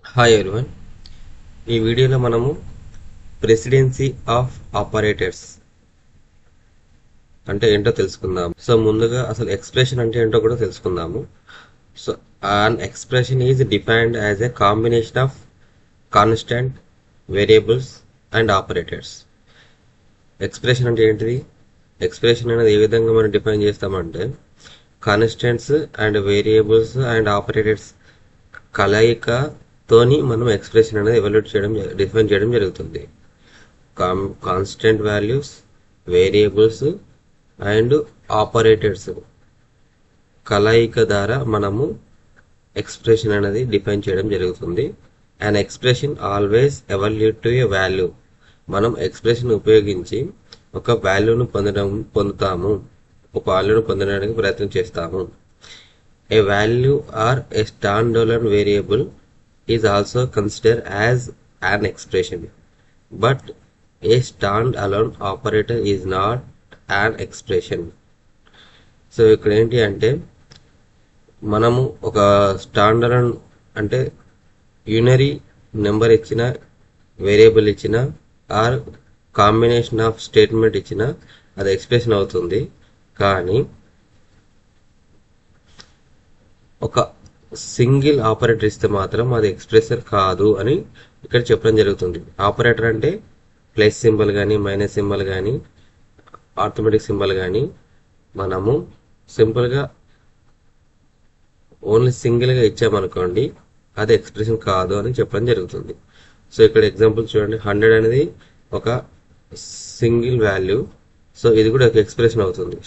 Hi everyone. ఈ వీడియోలో మనము ప్రెసిడెన్సీ ఆఫ్ ఆపరేటర్స్ అంటే ఏంటో తెలుసుకుందాం. సో ముందుగా అసలు ఎక్స్ప్రెషన్ అంటే ఏంటో కూడా తెలుసుకుందాము. So an expression is defined as a combination of constant variables and operators. Expression అంటే ఏంటిది? ఎక్స్ప్రెషన్ అనేది ఏ విధంగా మనం డిఫైన్ చేస్తామంటే constants and variables and operators కలయికతోని మనం ఎక్స్ప్రెషన్ అనేది డిఫైన్ చేయడం జరుగుతుంది. Constant values, variables and operators కలయిక ద్వారా మనము ఎక్స్ప్రెషన్ అనేది డిఫైన్ చేయడం జరుగుతుంది. And expression always evaluate to a value. మనం ఎక్స్ప్రెషన్ ఉపయోగించి ఒక వాల్యూను పొందుతాము, ఒక వాల్యూను పొందడానికి ప్రయత్నం చేస్తాము. A value or a standalone variable is also considered as an expression, but a standalone operator is not an expression. So ఇక్కడ ఏంటి అంటే మనము ఒక స్టాండర్డ్ అంటే యూనరీ నెంబర్ ఇచ్చిన, వేరియబుల్ ఇచ్చిన ఆర్ కాంబినేషన్ ఆఫ్ స్టేట్మెంట్ ఇచ్చిన అది ఎక్స్ప్రెషన్ అవుతుంది. కానీ ఒక సింగిల్ ఆపరేటర్ ఇస్తే మాత్రం అది ఎక్స్ప్రెషన్ కాదు అని ఇక్కడ చెప్పడం జరుగుతుంది. ఆపరేటర్ అంటే ప్లస్ సింబల్ కానీ, మైనస్ సింబల్ కానీ, ఆర్థమెటిక్ సింబల్ కానీ మనము సింపుల్గా ఓన్లీ సింగిల్గా ఇచ్చామనుకోండి అది ఎక్స్ప్రెషన్ కాదు అని చెప్పడం జరుగుతుంది. సో ఇక్కడ ఎగ్జాంపుల్ చూడండి, 100 అనేది ఒక సింగిల్ వాల్యూ. సో ఇది కూడా ఒక ఎక్స్ప్రెషన్ అవుతుంది.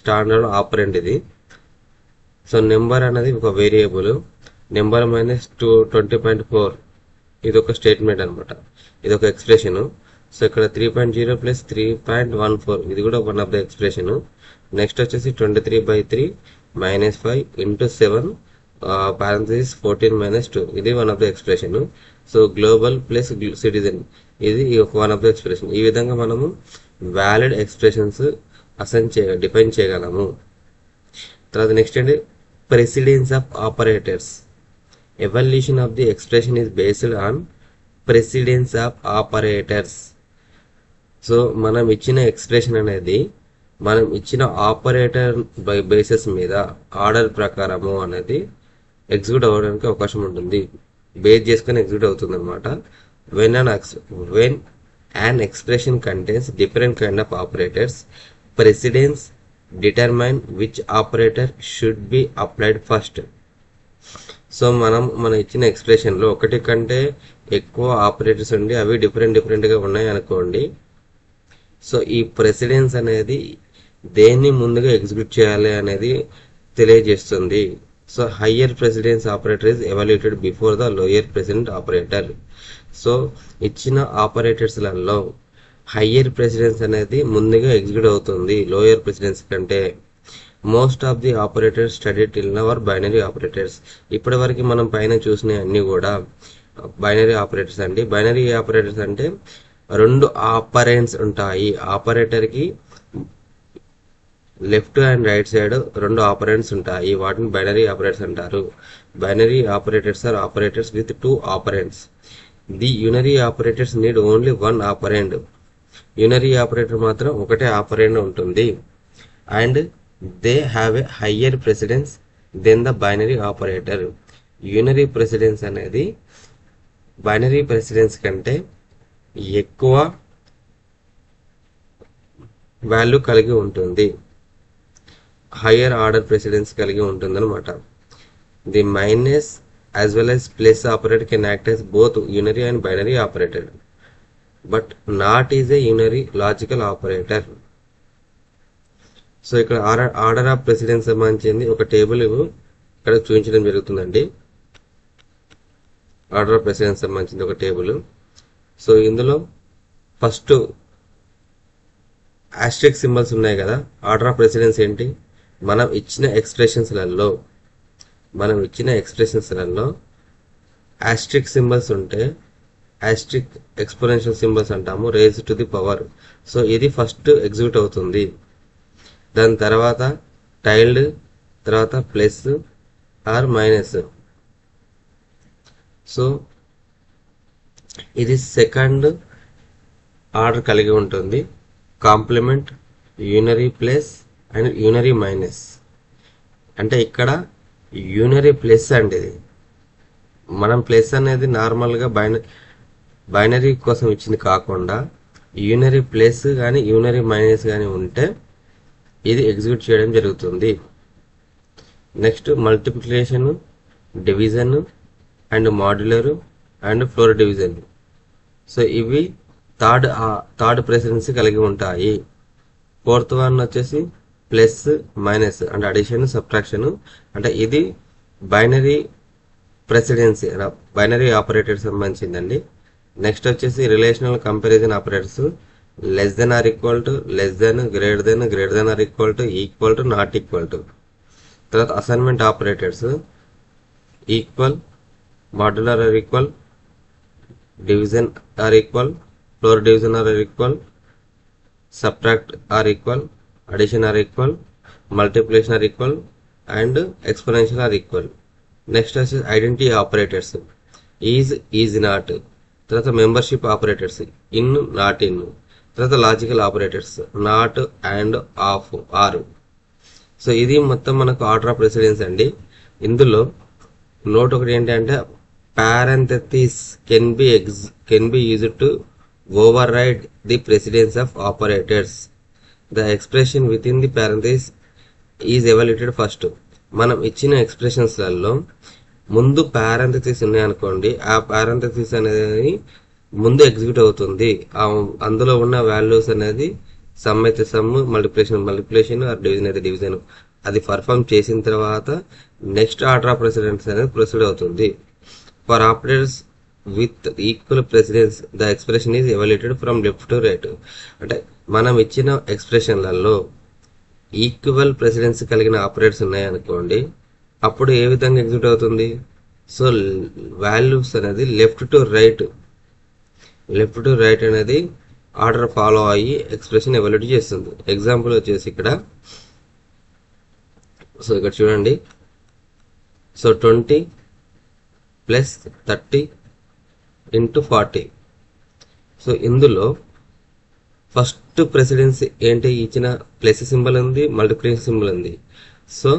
స్టాండర్డ్ ఆపరెంట్ ఇది. సో నెంబర్ అనేది ఒక వేరియబుల్, నెంబర్ మైనస్ 20.4 ఇది ఒక స్టేట్మెంట్ అనమాట, ఇది ఒక ఎక్స్ప్రెషన్. సో ఇక్కడ 3.0 ప్లస్ 3.14 ఇది కూడా one of the expression. Next వచ్చేసి 23/3 మైనస్ 5 ఇంటూ 7 పారెంథసిస్ 14 మైనస్ 2 ఇది one of the expression. So global plus citizen ఇది వన్ ఆఫ్ ద ఎక్స్ప్రెషన్. ఈ విధంగా మనము వ్యాలిడ్ ఎక్స్ప్రెషన్స్ డిఫైన్ చేయగలము. తర్వాత నెక్స్ట్ ఏంటి? Precedence of operators. Evolution of the expression is based on precedence of operators. So మనం ఇచ్చిన ఎక్స్ప్రెషన్ అనేది మనం ఇచ్చిన ఆపరేటర్ బేసిస్ మీద ఆర్డర్ ప్రకారము అనేది ఎగ్జిక్యూట్ అవ్వడానికి అవకాశం ఉంటుంది, బేస్ చేసుకుని ఎగ్జిక్యూట్ అవుతుంది అనమాట. When an expression contains different kind of operators, precedence determine which operator should be applied first. So మన ఇచ్చిన ఎక్స్ప్రెషన్ లో ఒకటి కంటే ఎక్కువ ఆపరేటర్స్ ఉండి అవి డిఫరెంట్ గా ఉన్నాయి అనుకోండి. సో ఈ ప్రెసిడెన్స్ అనేది దేన్ని ముందుగా ఎగ్జిక్యూట్ చేయాలి అనేది తెలియజేస్తుంది. So higher precedence operator is evaluated before the lower president operator. So ఇచ్చిన ఆపరేటర్స్ లలో హయ్యర్ ప్రెసిడెన్స్ అనేది ముందుగా ఎగ్జిక్యూట్ అవుతుంది లోయర్ ప్రెసిడెన్స్ కంటే. Most of the operators study till now are binary operators. ఇప్పటి వరకు మనం పైన చూసిన అన్ని కూడా బైనరీ ఆపరేటర్స్ అండి. బైనరీ ఆపరేటర్స్ అంటే రెండు ఆపరెంట్స్ ఉంటాయి. ఆపరేటర్ కి లెఫ్ట్ అండ్ రైట్ సైడ్ రెండు ఆపరెంట్స్ ఉంటాయి, వాటిని బైనరీ ఆపరేటర్స్ అంటారు. Binary operators are operators with 2 operands. The unary operators need only 1 operand. Unary operator మాత్రం ఒకటే ఆపరెంట్ ఉంటుంది. And they have a higher precedence then the binary operator. Unary precedence అనేది binary precedence కంటే ఎక్కువ value కలిగి ఉంటుంది, higher order precedence కలిగి ఉంటుంది అనమాట. The minus as well as plus operator can act as both unary and binary operator, but not is a unary logical operator. So ఇక్కడ order of precedence సంబంధించింది ఒక టేబుల్ ఇక్కడ చూపించడం జరుగుతుందండి. ఆర్డర్ ఆఫ్ ప్రెసిడెన్స్ సంబంధించింది ఒక టేబుల్. సో ఇందులో first asterisk symbols ఉన్నాయి కదా. ఆర్డర్ ఆఫ్ ప్రెసిడెన్స్ ఏంటి? మనం ఇచ్చిన ఎక్స్ప్రెషన్స్లలో ఆస్ట్రిక్ సింబల్స్ ఉంటే ఆస్ట్రిక్ ఎక్స్పోనెన్షియల్ సింబల్స్ అంటాము, raise to the power. So ఇది ఫస్ట్ ఎగ్జిక్యూట్ అవుతుంది. దాని తర్వాత టైల్డ్, తర్వాత ప్లస్ ఆర్ మైనస్, సో ఇది సెకండ్ ఆర్డర్ కలిగి ఉంటుంది. Complement, unary plus and unary minus. అంటే ఇక్కడ యూనరీ ప్లస్ అంటే ఇది మనం ప్లస్ అనేది నార్మల్గా బైనరీ కోసం ఇచ్చింది కాకుండా యూనరీ ప్లస్ కానీ యూనరీ మైనస్ కానీ ఉంటే ఇది ఎగ్జిక్యూట్ చేయడం జరుగుతుంది. Next multiplication, division and modular and floor division. So ఇవి థర్డ్ ప్రెసిడెన్సీ కలిగి ఉంటాయి. ఫోర్త్ వన్ వచ్చేసి ప్లస్ మైనస్ అంటే అడిషన్, సబ్ట్రాక్షన్. అంటే ఇది బైనరీ ప్రెసిడెన్సీ, బైనరీ ఆపరేటర్ సంబంధించిందండి. నెక్స్ట్ వచ్చేసి relational comparison operators, less than or equal to, less than, greater than, greater than or equal to, not equal to. తర్వాత assignment operators, equal, modular or equal, division or equal, floor division or equal, subtract or equal, addition or equal, multiplication or equal and exponential or equal. Next వచ్చేసి identity operators, is not. తర్వాత membership operators, in, not in. తర్వాత logical operators, not and, of, or. So ఇది మొత్తం మనకు order of precedence అండి. ఇందులో note ఒకటి ఏంటంటే parentheses can be used to override the precedence of operators. The expression within the parenthesis is evaluated first. మనం ఇచ్చిన ఎక్స్ప్రెషన్స్లలో ముందు పారెంథసిస్ ఉన్నాయనుకోండి, ఆ పారెంథసిస్ అనేది ముందు ఎగ్జిక్యూట్ అవుతుంది. అందులో ఉన్న వాల్యూస్ అనేది సమ్ అయితే సమ్, మల్టిప్లికేషన్ ఆర్ డివిజన్ అయితే డివిజన్ అది పర్ఫామ్ చేసిన తర్వాత నెక్స్ట్ ఆర్డర్ ఆఫ్ ప్రెసిడెన్స్ అనేది ప్రొసీడ్ అవుతుంది. For operators with equal precedence the expression is evaluated from left to right. అంటే మనం ఇచ్చిన ఎక్స్ప్రెషన్లలో ఈక్వల్ ప్రెసిడెన్స్ కలిగిన ఆపరేటర్స్ ఉన్నాయనుకోండి, అప్పుడు ఏ విధంగా ఎగ్జిక్యూట్ అవుతుంది? సో వాల్యూస్ అనేది లెఫ్ట్ టు రైట్ అనేది ఆర్డర్ ఫాలో అయ్యి ఎక్స్ప్రెషన్ ఎవాల్యుయేట్ చేస్తుంది. ఎగ్జాంపుల్ వచ్చేసి ఇక్కడ చూడండి. So 20 plus 30 into 40. సో ఇందులో ఫస్ట్ ప్రెసిడెన్స్ ఏంటి? ఇచ్చిన ప్లస్ సింబల్ ఉంది, మల్టిప్లికేషన్ సింబల్ ఉంది. సో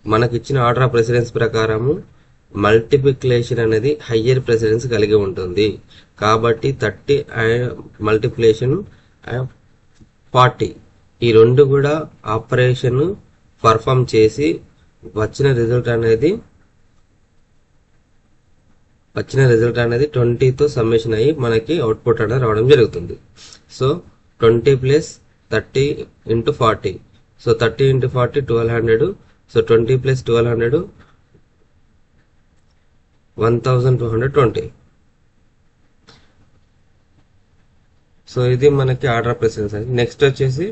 మనకి ఇచ్చిన ఆర్డర్ ఆఫ్ ప్రెసిడెన్స్ ప్రకారము మల్టిప్లికేషన్ అనేది హయ్యర్ ప్రెసిడెన్స్ కలిగి ఉంటుంది. కాబట్టి 30 మల్టిప్లికేషన్ 40 ఈ రెండు కూడా ఆపరేషన్ పర్ఫామ్ చేసి వచ్చిన రిజల్ట్ అనేది 20తో సమ్మేషన్ అయ్యి మనకి అవుట్పుట్ అనేది రావడం జరుగుతుంది. So 20 plus 30 into 40. So 30 into 40 1200. So 20 plus 1200 1220. So ఇది మనకి ఆర్డర్ ఆఫ్ ప్రెసిడెన్స్ అండి. నెక్స్ట్ వచ్చేసి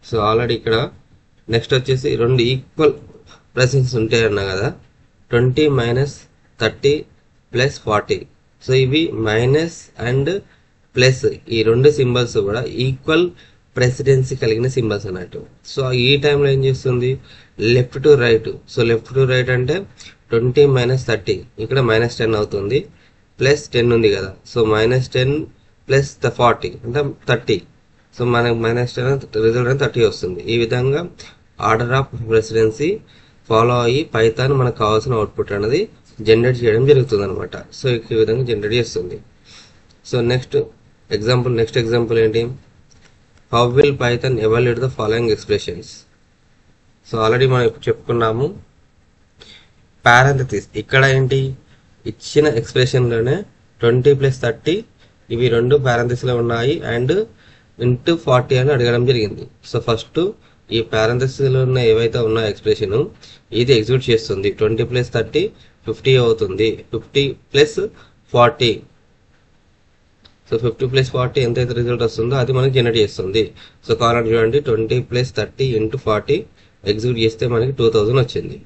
సో ఆల్రెడీ ఇక్కడ నెక్స్ట్ వచ్చేసి రెండు ఈక్వల్ ప్రెసిడెన్స్ ఉంటాయి అన్నా కదా, 20 మైనస్ 30 ప్లస్ 40. సో ఇవి మైనస్ అండ్ ప్లస్ ఈ రెండు సింబల్స్ కూడా ఈక్వల్ ప్రెసిడెన్సీ కలిగిన సింబల్స్ అన్నట్టు. సో ఈ టైంలో ఏం చేస్తుంది? Left to right. So left to right అంటే 20 మైనస్ 30 ఇక్కడ మైనస్ 10 అవుతుంది, ప్లస్ 10 ఉంది కదా. సో మైనస్ 10 ప్లస్ 40 అంటే 30. సో మనకు మైనస్ 10 రిజల్ట్ అనేది 30 వస్తుంది. ఈ విధంగా ఆర్డర్ ఆఫ్ ప్రెసిడెన్సీ ఫాలో అయ్యి పైథాన్ మనకు కావాల్సిన అవుట్పుట్ అనేది జనరేట్ చేయడం జరుగుతుంది అనమాట. సో ఈ విధంగా జనరేట్ చేస్తుంది. సో నెక్స్ట్ ఎగ్జాంపుల్ ఏంటి? How will Python evaluate the following expressions. So already మనం ఇప్పుడు చెప్పుకున్నాము. పారెంథసిస్ ఇక్కడ ఏంటి? ఇచ్చిన ఎక్స్ప్రెషన్లోనే 20 ప్లస్ 30 ఇవి రెండు పారెంథసిస్లో ఉన్నాయి అండ్ ఇంటూ 40 అని అడగడం జరిగింది. సో ఫస్ట్ ఈ పారెంథసిస్లో ఉన్న ఏవైతే ఉన్నాయో ఎక్స్ప్రెషన్ ఇది ఎగ్జిక్యూట్ చేస్తుంది. 20 ప్లస్ 30 50 అవుతుంది. 50 ప్లస్ 40. సో 50 ప్లస్ 40 ఎంతైతే రిజల్ట్ వస్తుందో అది మనకి జనరేట్ చేస్తుంది. సో కావాలంటే చూడండి 20 ప్లస్ 30 ఇంటూ 40 ఎగ్జిక్యూట్ చేస్తే మనకి 2000 వచ్చింది.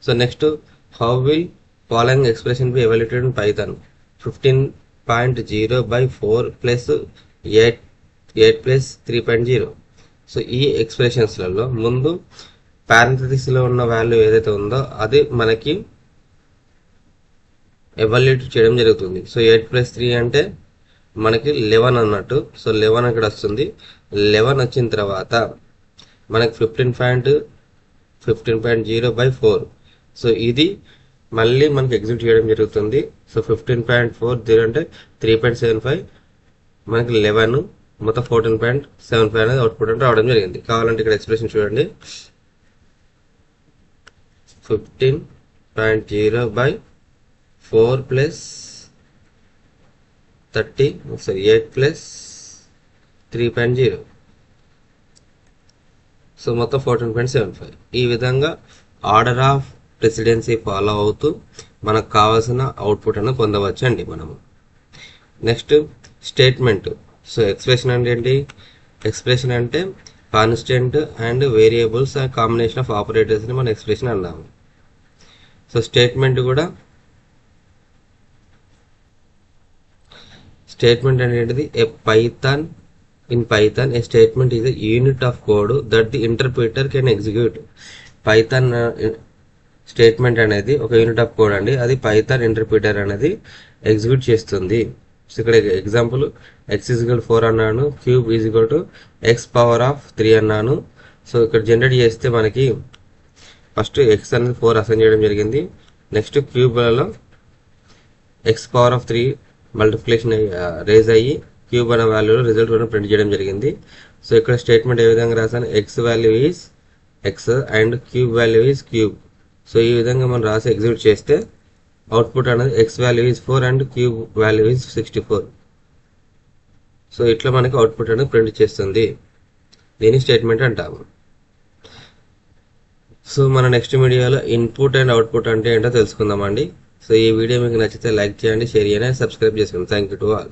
So next how will following expression be evaluated in Python. 15.0/4 plus 8 plus 3.0. So ఈ ఎక్స్ప్రెషన్స్లలో ముందు parenthesis లో ఉన్న వాల్యూ ఏదైతే ఉందో అది మనకి ఎవాల్యుయేట్ చేయడం జరుగుతుంది. సో 8+3 అంటే మనకి 11 అన్నట్టు. సో 11 అక్కడ వస్తుంది. 11 వచ్చిన తర్వాత మనకి 15.0/4. సో ఇది మళ్ళీ మనకి ఎగ్జిక్యూట్ చేయడం జరుగుతుంది. సో 15.40 అంటే 3.75 మనకి 11 మొత్తం 14.75 అనేది అవుట్పుట్ అంటే రావడం జరిగింది. కావాలంటే ఇక్కడ ఎక్స్ప్రెషన్ చూడండి. 15.0/4 ప్లస్ 8 ప్లస్ 3.0. సో మొత్తం 14.75. ఈ విధంగా ఆర్డర్ ఆఫ్ ప్రెసిడెన్సీ ఫాలో అవుతూ మనకు కావాల్సిన అవుట్పుట్ అని పొందవచ్చు అండి మనము. Next statement. సో ఎక్స్ప్రెషన్ అంటే ఏంటి? ఎక్స్ప్రెషన్ అంటే constant and variables combination of operators ని మనం ఎక్స్ప్రెషన్ అన్నాము. సో స్టేట్మెంట్ కూడా స్టేట్మెంట్ అనేది in Python a statement is a unit of code that the interpreter can execute. Python statement అనేది ఒక యూనిట్ ఆఫ్ కోడ్ అండి. అది పైథాన్ ఇంటర్ప్రిటర్ అనేది ఎగ్జిక్యూట్ చేస్తుంది. సో ఇక్కడ ఎగ్జాంపుల్ x=4 అన్నాను, క్యూబ్ x⁻³ అన్నాను. సో ఇక్కడ జనరేట్ చేస్తే మనకి ఫస్ట్ x అనేది 4 అసైన్ చేయడం జరిగింది. నెక్స్ట్ క్యూబ్లలో x⁻³ మల్టిప్లికేషన్ రేజ్ అయ్యి క్యూబ్ అనే వాల్యూలో రిజల్ట్ ప్రింట్ చేయడం జరిగింది. సో ఇక్కడ స్టేట్మెంట్ ఏ విధంగా రాసాను? x value is x and cube value is cube. So ఈ విధంగా మనం రాసి ఎగ్జిక్యూట్ చేస్తే అవుట్పుట్ అనేది x value is 4 and cube value is 64. So ఇట్లా మనకి అవుట్పుట్ అనేది ప్రింట్ చేస్తుంది. దీని స్టేట్మెంట్ అంటాము. సో మన నెక్స్ట్ వీడియోలో ఇన్పుట్ అండ్ అవుట్పుట్ అంటే ఏంటో తెలుసుకుందామండి. సో ఈ వీడియో మీకు నచ్చితే లైక్ చేయండి, షేర్ చేయండి, సబ్స్క్రైబ్ చేసుకోండి. Thank you to all.